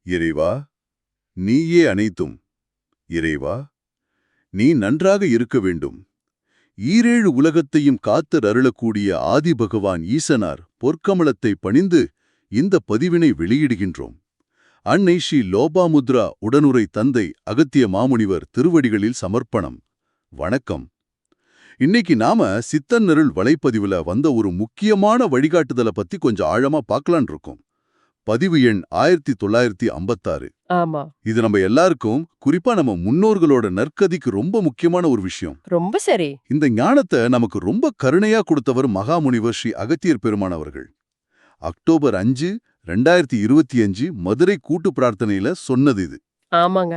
இறைவா, நீயே அனைத்தும். இறைவா, நீ நன்றாக இருக்க வேண்டும். ஈரேழு உலகத்தையும் காத்தர் அருளக்கூடிய ஆதி பகவான் ஈசனார் பொற்கமலத்தை பணிந்து இந்த பதிவினை வெளியிடுகின்றோம். அன்னை ஸ்ரீ லோபாமுத்ரா உடனுரை தந்தை அகத்திய மாமுனிவர் திருவடிகளில் சமர்ப்பணம். வணக்கம். இன்னைக்கு நாம சித்தன்னருள் வலைப்பதிவுல வந்த ஒரு முக்கியமான வழிகாட்டுதலை பத்தி கொஞ்சம் ஆழமா பார்க்கலான் இருக்கோம். பதிவு எண் 1956. ஆமா, இது நம்ம எல்லாருக்கும், குறிப்பா நம்ம முன்னோர்களோட நற்கதிக்கு ரொம்ப முக்கியமான ஒரு விஷயம். ரொம்ப சரி. இந்த ஞானத்தை நமக்கு ரொம்ப கருணையா கொடுத்தவர் மகாமுனிவர் ஸ்ரீ அகத்தியர் பெருமான் அவர்கள். அக்டோபர் 5, 2025 மதுரை கூட்டு பிரார்த்தனையில சொன்னது இது. ஆமாங்க,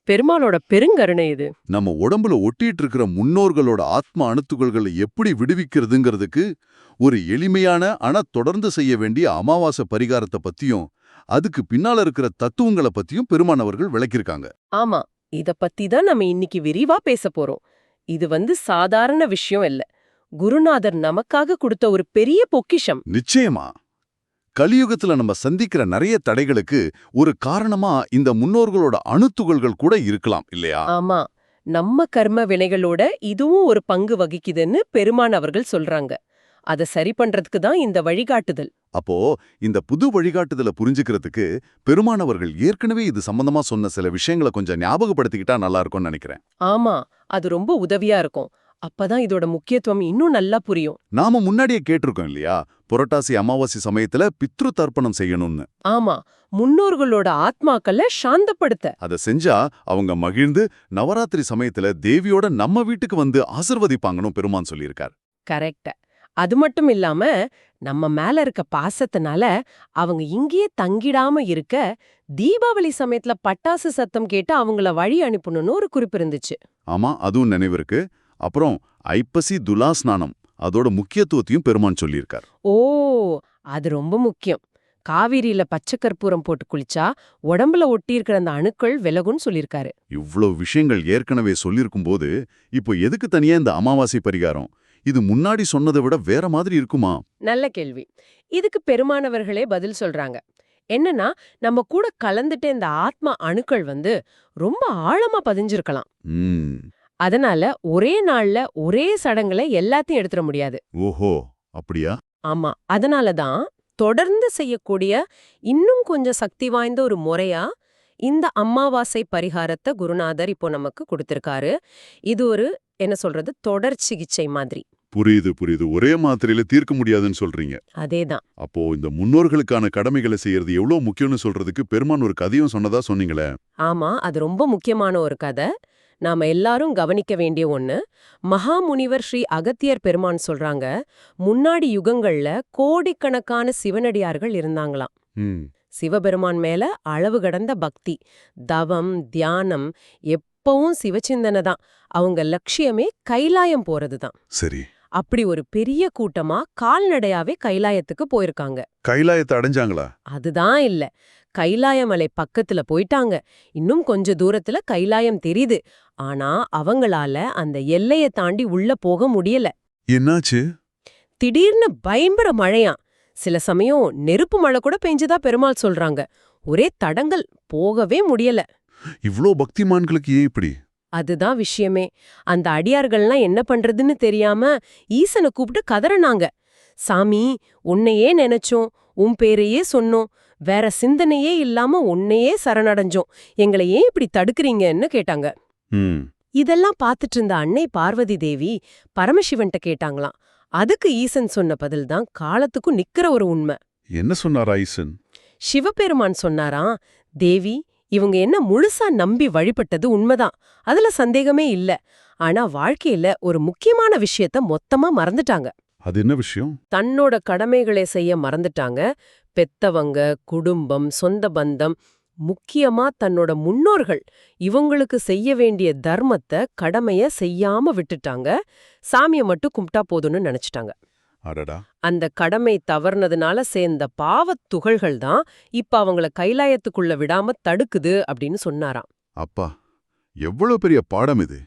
பெருமாளோட பெருங்கருணை இது. நம்ம உடம்புல ஒட்டிட்டு இருக்கிற முன்னோர்களோட ஆத்ம அணுத்துகள்களை எப்படி விடுவிக்கிறதுங்கிறதுக்கு ஒரு எளிமையான ஆனா தொடர்ந்து செய்ய வேண்டிய அமாவாசை பரிகாரத்தை பத்தியும் அதுக்கு பின்னால இருக்கிற தத்துவங்களை பத்தியும் பெருமான் அவர்கள் விளக்கியிருக்காங்க. ஆமா, இத பத்தி தான் நம்ம இன்னைக்கு விரிவா பேச போறோம். இது சாதாரண விஷயம் இல்ல. குருநாதர் நமக்காக கொடுத்த ஒரு பெரிய பொக்கிஷம். நிச்சயமா. கலியுகத்துல நம்ம சந்திக்கிற நிறைய தடைகளுக்கு ஒரு காரணமா இந்த முன்னோர்களோட அணுத்துகள்கள் கூட இருக்கலாம் இல்லையா? ஆமா, நம்ம கர்ம வினைகளோட இதுவும் ஒரு பங்கு வகிக்குதுன்னு பெருமான் அவர்கள் சொல்றாங்க. அத சரி பண்றதுக்கு தான் இந்த வழிகாட்டுதல். அப்போ இந்த புது வழிகாட்டுதலை புரிஞ்சுக்கிறதுக்கு பெருமான் அவர்கள் ஏற்கனவே இது சம்பந்தமா சொன்ன சில விஷயங்களை கொஞ்சம் ஞாபகப்படுத்திக்கிட்டா நல்லா இருக்கும்னு நினைக்கிறேன். ஆமா, அது ரொம்ப உதவியா இருக்கும். அப்பதான் இதோட முக்கியத்துவம் இன்னும் நல்லா புரியும். நாம முன்னாடியே கேட்டிருக்கோம் இல்லையா, புரட்டாசி அமாவாசை சமயத்துல பித்ரு தர்ப்பணம் செய்யணும்னு. ஆமா, முன்னோர்களோட ஆத்மாக்களை சாந்தப்படுத்த. அதை செஞ்சா அவங்க மகிழ்ந்து நவராத்திரி சமயத்துல தேவியோட நம்ம வீட்டுக்கு வந்து ஆசிர்வதிப்பாங்கன்னு பெருமான் சொல்லியிருக்கார். கரெக்ட். அது மட்டும் இல்லாம நம்ம மேல இருக்க பாசத்தினால அவங்க இங்கேயே தங்கிடாம இருக்க தீபாவளி சமயத்துல பட்டாசு சத்தம் கேட்டு அவங்கள வழி அனுப்பணும்னு ஒரு குறிப்பு இருந்துச்சு. ஆமா, அதுவும் நினைவிருக்கு. அப்புறம் ஐப்பசி துலா ஸ்நானம், அதோட முக்கியத்துவத்தையும் பெருமான் சொல்லியிருக்கார். ஓ, அது ரொம்ப முக்கியம். காவிரியில பச்சை கற்பூரம் போட்டு குளிச்சா உடம்புல ஒட்டி இருக்கிற அந்த அணுக்கள் விலகுன்னு சொல்லியிருக்காரு. இவ்வளவு விஷயங்கள் ஏற்கனவே சொல்லியிருக்கும் போது இப்போ எதுக்கு தனியா இந்த அமாவாசை பரிகாரம்? இது முன்னாடி சொன்னதை விட வேற மாதிரி இருக்குமா? நல்ல கேள்வி. இதுக்கு பெருமானவர்களே பதில் சொல்றாங்க. என்னன்னா, நம்ம கூட கலந்துட்டு இந்த ஆத்மா அணுக்கள் ரொம்ப ஆழமா பதிஞ்சிருக்கலாம். அதனால ஒரே நாள்ல ஒரே சடங்குல எல்லாத்தையும் எடுத்துட முடியாது. ஓஹோ, அப்படியா? ஆமா, அதனாலதான் தொடர்ந்து செய்யக்கூடிய இன்னும் கொஞ்சம் சக்தி வாய்ந்த ஒரு முறையா இந்த அமாவாசை பரிகாரத்தை குருநாதர் இப்போ நமக்கு கொடுத்திருக்காரு. இது ஒரு தொடர் சிகிச்சை மாதிரி. புரியுது புரியுது. ஒரே மாத்திரையில தீர்க்க முடியாதுன்னு சொல்றீங்க. அதேதான். அப்போ இந்த முன்னோர்களுக்கான கடமைகளை செய்யறது எவ்வளவு முக்கியம்னு சொல்றதுக்கு பெருமான் ஒரு கதையும் சொன்னதா சொன்னீங்களே. ஆமா, அது ரொம்ப முக்கியமான ஒரு கதை. நாம எல்லாரும் கவனிக்க வேண்டிய ஒண்ணு. மகாமுனிவர் ஸ்ரீ அகத்தியர் பெருமான் சொல்றாங்க, முன்னாடி யுகங்கள்ல கோடிக்கணக்கான சிவனடியார்கள் இருந்தாங்களாம். சிவபெருமான் மேல அளவு கடந்த பக்தி, தவம், தியானம், எப்பவும் சிவச்சிந்தனை தான். அவங்க லட்சியமே கைலாயம் போறதுதான். சரி. அப்படி ஒரு பெரிய கூட்டமா கால்நடையாவே கைலாயத்துக்கு போயிருக்காங்க. கைலாயத்தை அடைஞ்சாங்களா? அதுதான் இல்ல. கைலாயமலை பக்கத்துல போயிட்டாங்க. இன்னும் கொஞ்ச தூரத்துல கைலாயம் தெரியுது. ஆனா அவங்களால அந்த எல்லைய தாண்டி உள்ள போக முடியல. என்னாச்சு? திடீர்னு பயங்கர மழையாம். சில சமயம் நெருப்பு மழை கூட பெஞ்சதா பெருமாள் சொல்றாங்க. ஒரே தடங்கல், போகவே முடியல. இவ்ளோ பக்திமான்களுக்கு ஏன் இப்படி? அதுதான் விஷயமே. அந்த அடியார்கள்லாம் என்ன பண்றதுன்னு தெரியாம ஈசனை கூப்பிட்டு கதறனாங்க. சாமி, உன்னையே நினைச்சோம், உன் பேரையே சொன்னோம், வேற சிந்தனையே இல்லாம உன்னையே சரணடைஞ்சோம், எங்களை ஏன் இப்படி தடுக்கிறீங்கன்னு கேட்டாங்க. இதெல்லாம் பார்த்துட்டு இருந்த அன்னை பார்வதி தேவி பரமசிவன்ட்ட கேட்டாங்களாம். அதுக்கு ஈசன் சொன்ன பதில் தான் காலத்துக்கும் நிக்கிற ஒரு உண்மை. என்ன சொன்னாரா ஈசன்? சிவபெருமான் சொன்னாராம், தேவி, இவங்க என்ன முழுசா நம்பி வழிபட்டது உண்மைதான், அதுல சந்தேகமே இல்ல. ஆனா வாழ்க்கையில ஒரு முக்கியமான விஷயத்த மொத்தமா மறந்துட்டாங்க. அது என்ன விஷயம்? தன்னோட கடமைகளை செய்ய மறந்துட்டாங்க. பெத்தவங்க, குடும்பம், சொந்த பந்தம், முக்கியமா தன்னோட முன்னோர்கள், இவங்களுக்கு செய்ய வேண்டிய தர்மத்தை, கடமைய செய்யாம விட்டுட்டாங்க. சாமிய மட்டும் கும்பிட்டா போதும்னு நினைச்சிட்டாங்க. அடடா. அந்த கடமை தவறுனதுனால சேர்ந்த பாவத் துகள்கள் தான் இப்ப அவங்கள கைலாயத்துக்குள்ள விடாம தடுக்குது அப்படின்னு சொன்னாராம். அப்பா, எவ்வளவு பெரிய பாடம் இது!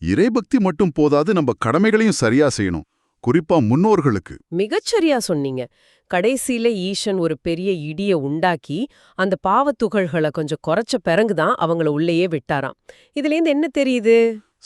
இறைபக்தி மட்டும் போதாது, நம்ம கடமைகளையும் சரியா செய்யணும். குறிப்பா முன்னோர்களுக்கு. மிகச்சரியா சொன்னீங்க. கடைசியில ஈசன் ஒரு பெரிய இடிய உண்டாக்கி அந்த பாவத்துகள்களை கொஞ்சம் குறைச்ச பிறகுதான் அவங்கள உள்ளேயே விட்டாராம். இதுலேருந்து என்ன தெரியுது?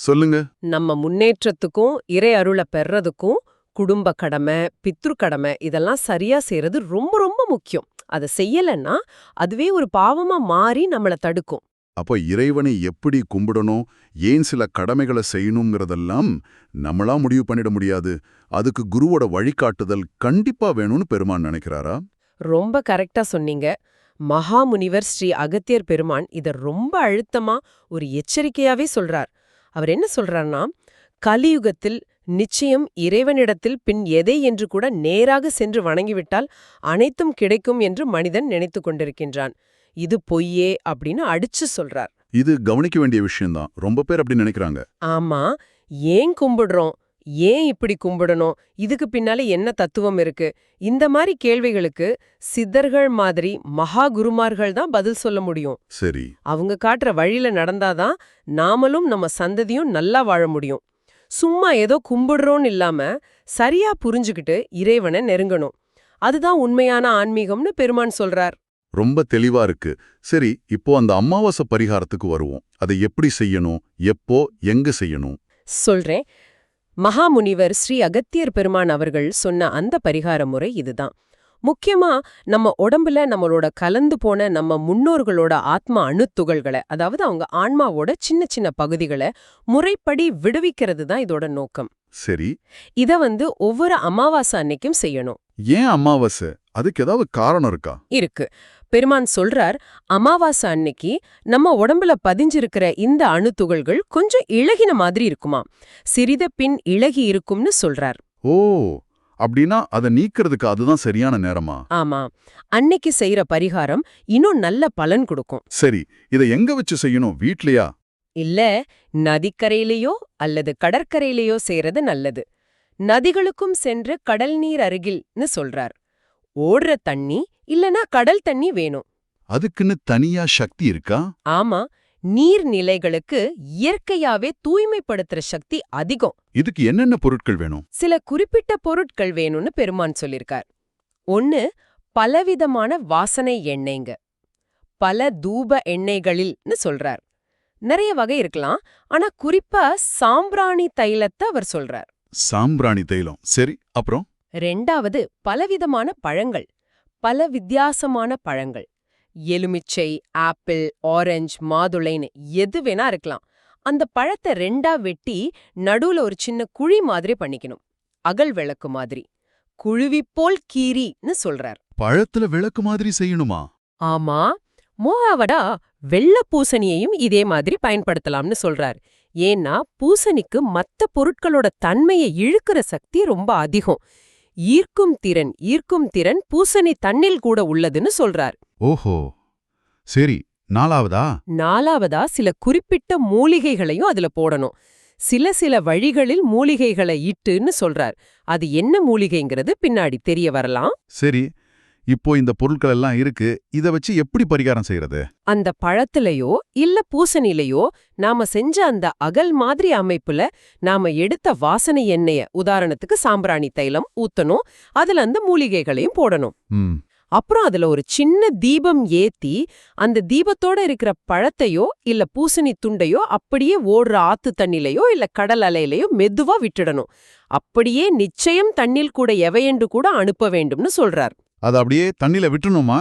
சொல்லுங்க. நம்ம முன்னேற்றத்துக்கும் இறை அருளை பெறதுக்கும் குடும்ப கடமை, பித்ரு கடமை இதெல்லாம் சரியா செய்யறது ரொம்ப ரொம்ப முக்கியம். அதை செய்யலன்னா அதுவே ஒரு பாவமா மாறி நம்மள தடுக்கும். அப்போ இறைவனை எப்படி கும்பிடணும், ஏன் சில கடமைகளை செய்யணுங்கிறதெல்லாம் நம்மளா முடிவு பண்ணிட முடியாது. அதுக்கு குருவோட வழிகாட்டுதல் கண்டிப்பா வேணும்னு பெருமான் நினைக்கிறாரா? ரொம்ப கரெக்டா சொன்னீங்க. மகாமுனிவர் ஸ்ரீ அகத்தியர் பெருமான் இத ரொம்ப அழுத்தமா ஒரு எச்சரிக்கையாவே சொல்றார். அவர் என்ன சொல்றார்னா, கலியுகத்தில் நிச்சயம் இறைவனிடத்தில் பின் எதை என்று கூட நேராக சென்று வணங்கிவிட்டால் அனைத்தும் கிடைக்கும் என்று மனிதன் நினைத்து கொண்டிருக்கின்றான். இது பொய்யே அப்படின்னு அடிச்சு சொல்றார். இது கவனிக்க வேண்டிய விஷயம்தான். ரொம்ப பேர் அப்படி நினைக்கிறாங்க. ஆமா, ஏன் கும்பிடுறோம், ஏன் இப்படி கும்பிடணும், இதுக்கு பின்னால என்ன தத்துவம் இருக்கு, இந்த மாதிரி கேள்விகளுக்கு சித்தர்கள் மாதிரி மகா குருமார்கள் தான் பதில் சொல்ல முடியும். சரி. அவங்க காட்டுற வழியில நடந்தாதான் நாமளும் நம்ம சந்ததியும் நல்லா வாழ முடியும். சும்மா ஏதோ கும்பிடுறோன்னு இல்லாம சரியா புரிஞ்சுக்கிட்டு இறைவனை நெருங்கணும். அதுதான் உண்மையான ஆன்மீகம்னு பெருமான் சொல்றார். ரொம்ப தெளிவா இருக்கு. சரி, இப்போ அந்த அமாவாசை பரிகாரத்துக்கு வருவோம். அதை எப்படி செய்யணும், எப்போ, எங்க செய்யணும்? சொல்றேன். மகாமுனிவர் ஸ்ரீ அகத்தியர் பெருமான் அவர்கள் சொன்ன அந்த பரிகார முறை இதுதான். முக்கியமா நம்ம உடம்புல நம்மளோட கலந்து போன நம்ம முன்னோர்களோட ஆத்மா அணுத்துகள்களை, அதாவது அவங்க ஆன்மாவோட சின்ன சின்ன பகுதிகளை முறைப்படி விடுவிக்கிறது தான் இதோட நோக்கம். சரி. இத ஒவ்வொரு அமாவாசை அன்னைக்கும் செய்யணும். ஏன் அமாவாசை? அதுக்கு ஏதாவது காரணம் இருக்கா? இருக்கு. பெருமான் சொல்றார், அமாவாசை அன்னைக்கு நம்ம உடம்புல பதிஞ்சிருக்கிற இந்த அணுத்துகள்கள் கொஞ்சம் இளகின மாதிரி இருக்குமா, சிறித பின் இளகி இருக்கும்னு சொல்றார். ஓ, அப்படின்னா அதை நீக்கிறதுக்கு அதுதான் சரியான நேரமா? ஆமா, அன்னைக்கு செய்யற பரிகாரம் இன்னும் நல்ல பலன் கொடுக்கும். சரி, இதை எங்க வச்சு செய்யணும்? வீட்லயா? இல்ல, நதிக்கரையிலேயோ அல்லது கடற்கரையிலேயோ செய்யறது நல்லது. நதிகளுக்கும் சென்று கடல் நீர் அருகில்னு சொல்றார். ஓடுற தண்ணி இல்லனா கடல் தண்ணி வேணும். அதுக்குன்னு தனியா சக்தி இருக்கா? ஆமா, நீர்நிலைகளுக்கு இயற்கையாவே தூய்மைப்படுத்துற சக்தி அதிகம். இதுக்கு என்னென்ன பொருட்கள் வேணும்? சில குறிப்பிட்ட பொருட்கள் வேணும்னு பெருமான் சொல்லிருக்கார். ஒன்னு, பலவிதமான வாசனை எண்ணெய்ங்க. பல தூப எண்ணெய்களில்னு சொல்றார். நிறைய வகை இருக்கலாம், ஆனா குறிப்பா சாம்பிராணி தைலத்தை அவர் சொல்றார். சாம்பிராணி தைலம். சரி, அப்புறம்? ரெண்டாவது, பலவிதமான பழங்கள், பல வித்தியாசமான பழங்கள். எலுமிச்சை, ஆப்பிள், ஆரஞ்சு, மாதுளைன்னு எது வேணா இருக்கலாம். அந்த பழத்தை ரெண்டா வெட்டி நடுவுல ஒரு சின்ன குழி மாதிரி பண்ணிக்கணும், அகல் விளக்கு மாதிரி. குழுவிப்போல் கீரின்னு சொல்றார். பழத்துல விளக்கு மாதிரி செய்யணுமா? ஆமா, மோகாவடா வெள்ள பூசணியையும் இதே மாதிரி பயன்படுத்தலாம்னு சொல்றார். ஏன்னா பூசணிக்கு மத்த பொருட்களோட தன்மையை இழுக்கிற சக்தி ரொம்ப அதிகம். ஈர்க்கும் திறன் பூசணி தண்ணில் கூட உள்ளதுன்னு சொல்றார். ஓஹோ, சரி. நாலாவதா சில குறிப்பிட்ட மூலிகைகளையும் அதுல போடணும். சில வழிகளில் மூலிகைகளை இட்டுன்னு சொல்றார். அது என்ன மூலிகைங்கிறது பின்னாடி தெரிய வரலாம். சரி, இப்போ இந்த பொருட்கள் எல்லாம் இருக்கு. இத வச்சு எப்படி பரிகாரம் செய்யறது? அந்த பழத்திலேயோ இல்ல பூசணிலையோ நாம செஞ்ச அந்த அகல் மாதிரி அமைப்புல நாம எடுத்த வாசனை எண்ணெய, உதாரணத்துக்கு சாம்பிராணி தைலம் ஊத்தணும். அதுல அந்த மூலிகைகளையும் போடணும். அப்புறம் அதுல ஒரு சின்ன தீபம் ஏத்தி அந்த தீபத்தோட இருக்கிற பழத்தையோ இல்ல பூசணி துண்டையோ அப்படியே ஓடுற ஆத்து தண்ணிலையோ இல்ல கடல் அலையிலையோ மெதுவா விட்டுடணும். அப்படியே நிச்சயம் தண்ணில் கூட எவையென்று கூட அனுப்ப வேண்டும்னு சொல்றார். அது அப்படியே தண்ணில விட்டுணுமா?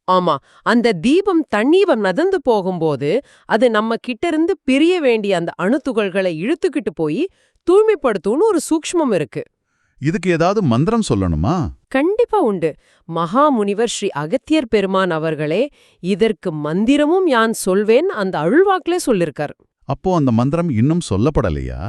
ஆமா, அந்த தீபம் தண்ணீர் நதந்து போகும்போது அது நம்ம கிட்ட இருந்து பிரிய வேண்டிய அந்த அணுத்துகள்களை இழுத்துக்கிட்டு போய் தூய்மைப்படுத்தும்னு ஒரு சூக்ஷ்மம் இருக்கு. இதுக்கு ஏதாவது மந்திரம் சொல்லணுமா? கண்டிப்பா உண்டு. மகாமுனிவர் ஸ்ரீ அகத்தியர் பெருமான் அவர்களே இதற்கு மந்திரமும் யான் சொல்வேன் அந்த அருள்வாக்கிலே சொல்லிருக்கார். அப்போ அந்த மந்திரம் இன்னும் சொல்லப்படலையா?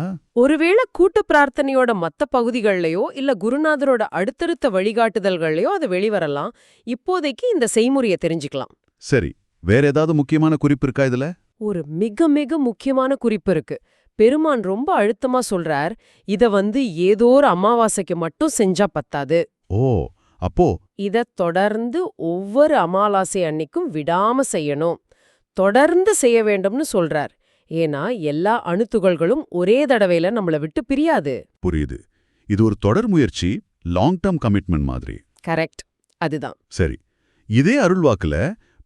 ஒருவேளை கூட்டு பிரார்த்தனையோட மத்த பகுதிகள்லயோ இல்ல குருநாதரோட அடுத்தடுத்த வழிகாட்டுதல்கள்லயோ அது வெளிவரலாம். இப்போதைக்கு இந்த செய்முறையை தெரிஞ்சுக்கலாம். சரி, வேற ஏதாவது முக்கியமான குறிப்பு இருக்கா இதுல? ஒரு மிக மிக முக்கியமான குறிப்பு இருக்கு. பெருமான் ரொம்ப அழுத்தமா சொல்றார், இத ஏதோ ஒரு அமாவாசைக்கு மட்டும் செஞ்சா பத்தாது. ஓ, அப்போ இத தொடர்ந்து ஒவ்வொரு அமாவாசை அன்னைக்கும் விடாம செய்யணும், தொடர்ந்து செய்ய வேண்டும்னு சொல்றார். ஏன்னா எல்லா அணுத்துகள்களும் ஒரே தடவையில நம்மள விட்டு பிரியாது. புரியுது. இது ஒரு தொடர் முயற்சி, லாங் டர்ம் கமிட்மெண்ட் மாதிரி. கரெக்ட், அதுதான். சரி, இதே அருள்வாக்குல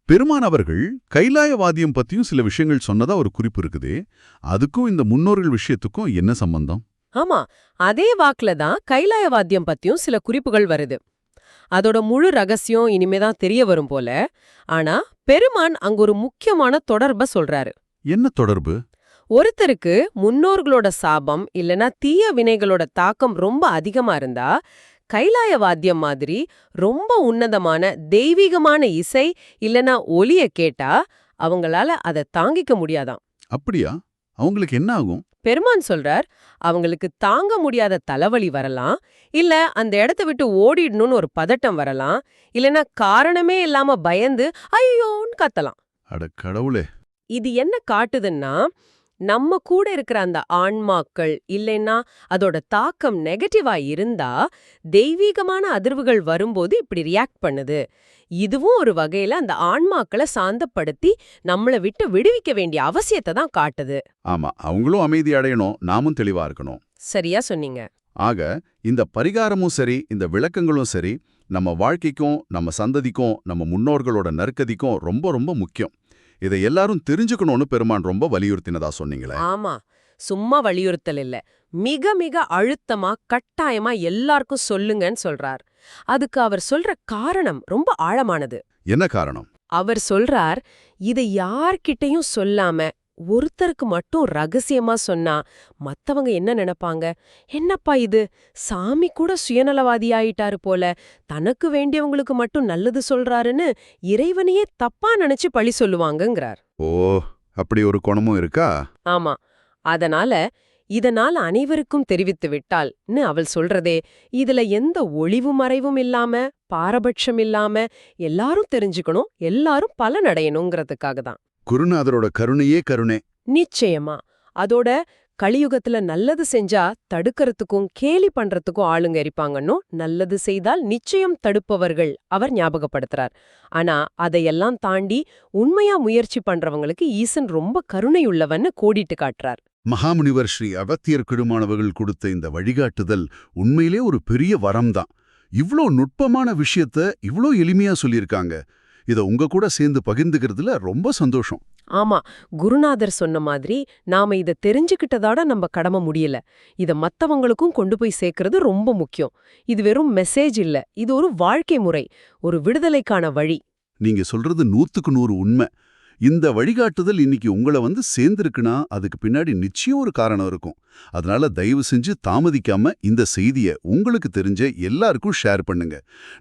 பெருமான் அவர்கள் கைலாயவாதியம் பத்தியும் சில விஷயங்கள் சொன்னதா ஒரு குறிப்பு இருக்குதே, அதுக்கும் இந்த முன்னோர்கள் விஷயத்துக்கும் என்ன சம்பந்தம்? ஆமா, அதே வாக்குல தான் கைலாயவாத்தியம் பத்தியும் சில குறிப்புகள் வருது. அதோட முழு ரகசியம் இனிமேதான் தெரிய வரும் போல. ஆனா பெருமான் அங்க ஒரு முக்கியமான தொடர்ப சொல்றாரு. என்ன தொடர்பு? ஒருத்தருக்கு முன்னோர்களோட சாபம் இல்லனா தீய வினைகளோட தாக்கம் ரொம்ப அதிகமா இருந்தா, கைலாய வாத்தியம் மாதிரி ரொம்ப உன்னதமான தெய்வீகமான இசை இல்லனா ஒலிய கேட்டா அவங்களால அதை தாங்கிக்க முடியாதாம். அப்படியா? அவங்களுக்கு என்ன ஆகும்? பெருமான் சொல்றார், அவங்களுக்கு தாங்க முடியாத தலைவலி வரலாம், இல்ல அந்த இடத்த விட்டு ஓடிடணும்னு ஒரு பதட்டம் வரலாம், இல்லனா காரணமே இல்லாம பயந்து ஐயோன்னு கத்தலாம். அட கடவுளே! இது என்ன காட்டுதுன்னா, நம்ம கூட இருக்கிற அந்த ஆன்மாக்கள் இல்லைன்னா அதோட தாக்கம் நெகட்டிவா இருந்தா தெய்வீகமான அதிர்வுகள் வரும்போது இப்படி ரியாக்ட் பண்ணுது. இதுவும் ஒரு வகையில அந்த ஆன்மாக்களை சாந்தப்படுத்தி நம்மளை விட்டு விடுவிக்க வேண்டிய அவசியத்தை தான் காட்டுது. ஆமா, அவங்களும் அமைதி அடையணும், நாமும் தெளிவா இருக்கணும். சரியா சொன்னீங்க. ஆக இந்த பரிகாரமும் சரி, இந்த விளக்கங்களும் சரி, நம்ம வாழ்க்கைக்கும் நம்ம சந்ததிக்கும் நம்ம முன்னோர்களோட நற்கதிக்கும் ரொம்ப ரொம்ப முக்கியம். இதை எல்லாரும் தெரிஞ்சுக்கணும்னு பெருமான் ரொம்ப வலியுறுத்தினதா சொன்னீங்களே. ஆமா, சும்மா வலியுறுத்தல் இல்ல, மிக மிக அழுத்தமா கட்டாயமா எல்லாருக்கும் சொல்லுங்கன்னு சொல்றார். அதுக்கு அவர் சொல்ற காரணம் ரொம்ப ஆழமானது. என்ன காரணம்? அவர் சொல்றார், இதை யார்கிட்டயும் சொல்லாம ஒருத்தருக்கு மட்டும் ரகசியமா சொன்னா மத்தவங்க என்ன நினைப்பாங்க? என்னப்பா இது, சாமி கூட சுயநலவாதியாயிட்டாரு போல, தனக்கு வேண்டியவங்களுக்கு மட்டும் நல்லது சொல்றாருன்னு இறைவனையே தப்பா நினைச்சு பழி சொல்லுவாங்கங்கிறார். ஓ, அப்படி ஒரு குணமும் இருக்கா? ஆமா, அதனால இதனால் அனைவருக்கும் தெரிவித்து விட்டால்னு அவள் சொல்றதே, இதுல எந்த ஒளிவு மறைவும் இல்லாம பாரபட்சம் இல்லாம எல்லாரும் தெரிஞ்சுக்கணும், எல்லாரும் பலனடையணுங்கிறதுக்காக தான். குருநாதரோட கருணையே கருணை. நிச்சயமா. அதோட கலியுகத்துல நல்லது செஞ்சா தடுக்கறதுக்கும் கேலி பண்றதுக்கும் ஆளுங்க இருப்பாங்கன்னும், நல்லது செய்தால் நிச்சயம் தடுப்பவர்கள் அவர் ஞாபகப்படுத்துறார். ஆனா அதையெல்லாம் தாண்டி உண்மையா முயற்சி பண்றவங்களுக்கு ஈசன் ரொம்ப கருணையுள்ளவன்னு கோடிட்டு காட்டுறார். மகாமுனிவர் ஸ்ரீ அகத்தியர் குழுமானவர்கள் கொடுத்த இந்த வழிகாட்டுதல் உண்மையிலே ஒரு பெரிய வரம்தான். இவ்ளோ நுட்பமான விஷயத்த இவ்ளோ எளிமையா சொல்லியிருக்காங்க. இத உங்க கூட சேர்ந்து பகிர்ந்துக்கிறதுல ரொம்ப சந்தோஷம். ஆமா, குருநாதர் சொன்ன மாதிரி நாம இத தெரிஞ்சுக்கிட்டதோட நம்ம கடமை முடியல. இத மத்தவங்களுக்கும் கொண்டு போய் சேர்க்கறது ரொம்ப முக்கியம். இது வெறும் மெசேஜ் இல்ல, இது ஒரு வாழ்க்கை முறை, ஒரு விடுதலைக்கான வழி. நீங்க சொல்றது 100க்கு 100 உண்மை. இந்த வழிகாட்டுதல் இன்னைக்கு உங்களை வந்து சேர்ந்திருக்குன்னா அதுக்கு பின்னாடி நிச்சயம் ஒரு காரணம் இருக்கும். அதனால தயவு செஞ்சு தாமதிக்காம இந்த செய்தியை உங்களுக்கு தெரிஞ்ச எல்லாருக்கும் ஷேர் பண்ணுங்க.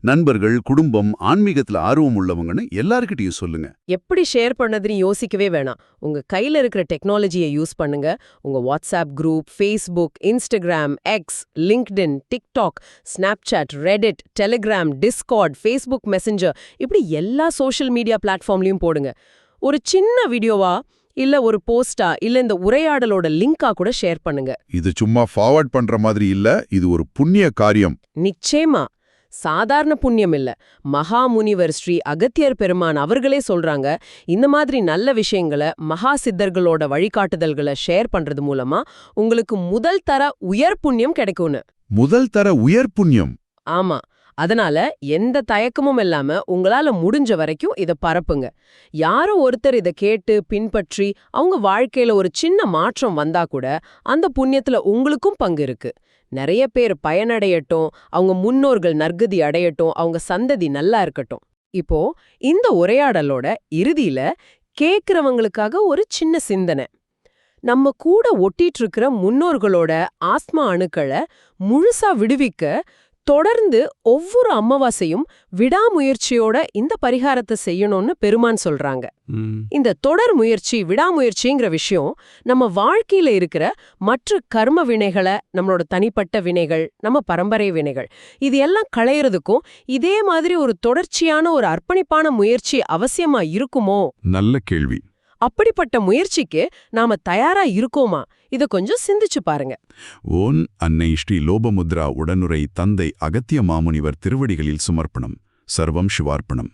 நண்பர்கள், குடும்பம், ஆன்மீகத்துல ஆர்வம் உள்ளவங்கன்னு எல்லார்கிட்டயும் சொல்லுங்க. எப்படி ஷேர் பண்ணதுன்னு யோசிக்கவே வேணாம். உங்க கையில இருக்கிற டெக்னாலஜியை யூஸ் பண்ணுங்க. உங்க WhatsApp group, Facebook, Instagram, X, LinkedIn, TikTok, Snapchat, Reddit, Telegram, Discord, Facebook Messenger, இப்படி எல்லா சோஷியல் மீடியா பிளாட்ஃபார்ம்லயும் போடுங்க. ஒரு சின்ன வீடியோவா இல்ல ஒரு போஸ்டா இல்ல இந்த உரையாடலோட லிங்கா கூட ஷேர் பண்ணுங்க. இது சும்மா ஃபார்வர்ட் பண்ற மாதிரி இல்ல, இது ஒரு புண்ணிய காரியம். நிச்சயமா, சாதாரண புண்ணியம் இல்ல. மகாமுனிவர் ஸ்ரீ அகத்தியர் பெருமான் அவர்களே சொல்றாங்க, இந்த மாதிரி நல்ல விஷயங்களை மகா சித்தர்களோட வழிகாட்டுதல்களை ஷேர் பண்றது மூலமா உங்களுக்கு முதல் தர உயர் புண்ணியம் கிடைக்கும்னு. முதல் தர உயர் புண்ணியம்? ஆமா. அதனால எந்த தயக்கமும் இல்லாம உங்களால முடிஞ்ச வரைக்கும் இத பரப்புங்க. யாரோ ஒருத்தர் இத கேட்டு பின்பற்றி அவங்க வாழ்க்கையில ஒரு சின்ன மாற்றம் வந்தா கூட அந்த புண்ணியத்துல உங்களுக்கும் பங்கு இருக்கு. நிறைய பேர் பயனடையட்டும், அவங்க முன்னோர்கள் நற்கதி அடையட்டும், அவங்க சந்ததி நல்லா இருக்கட்டும். இப்போ இந்த உரையாடலோட இறுதியில கேக்குறவங்களுக்காக ஒரு சின்ன சிந்தனை. நம்ம கூட ஒட்டிட்டு இருக்கிற முன்னோர்களோட ஆத்மா அணுக்களை முழுசா விடுவிக்க தொடர்ந்து ஒவ்வொரு அமாவாசையும் விடாமுயற்சியோட இந்த பரிகாரத்தை செய்யணும்னு பெருமான் சொல்றாங்க. இந்த தொடர் முயற்சி, விடாமுயற்சிங்கிற விஷயம் நம்ம வாழ்க்கையில இருக்கிற மற்ற கர்ம வினைகளை, நம்மளோட தனிப்பட்ட வினைகள், நம்ம பரம்பரை வினைகள், இது எல்லாம் களையறதுக்கும் இதே மாதிரி ஒரு தொடர்ச்சியான ஒரு அர்ப்பணிப்பான முயற்சி அவசியமா இருக்குமோ? நல்ல கேள்வி. அப்படிப்பட்ட முயற்சிக்கு நாம தயாரா இருக்கோமா? இத கொஞ்சம் சிந்திச்சு பாருங்க. ஓன் அன்னை ஸ்ரீ லோபமுத்ரா உடனுரை தந்தை அகத்திய மாமுனிவர் திருவடிகளில் சுமர்ப்பணம். சர்வம் சிவார்ப்பணம்.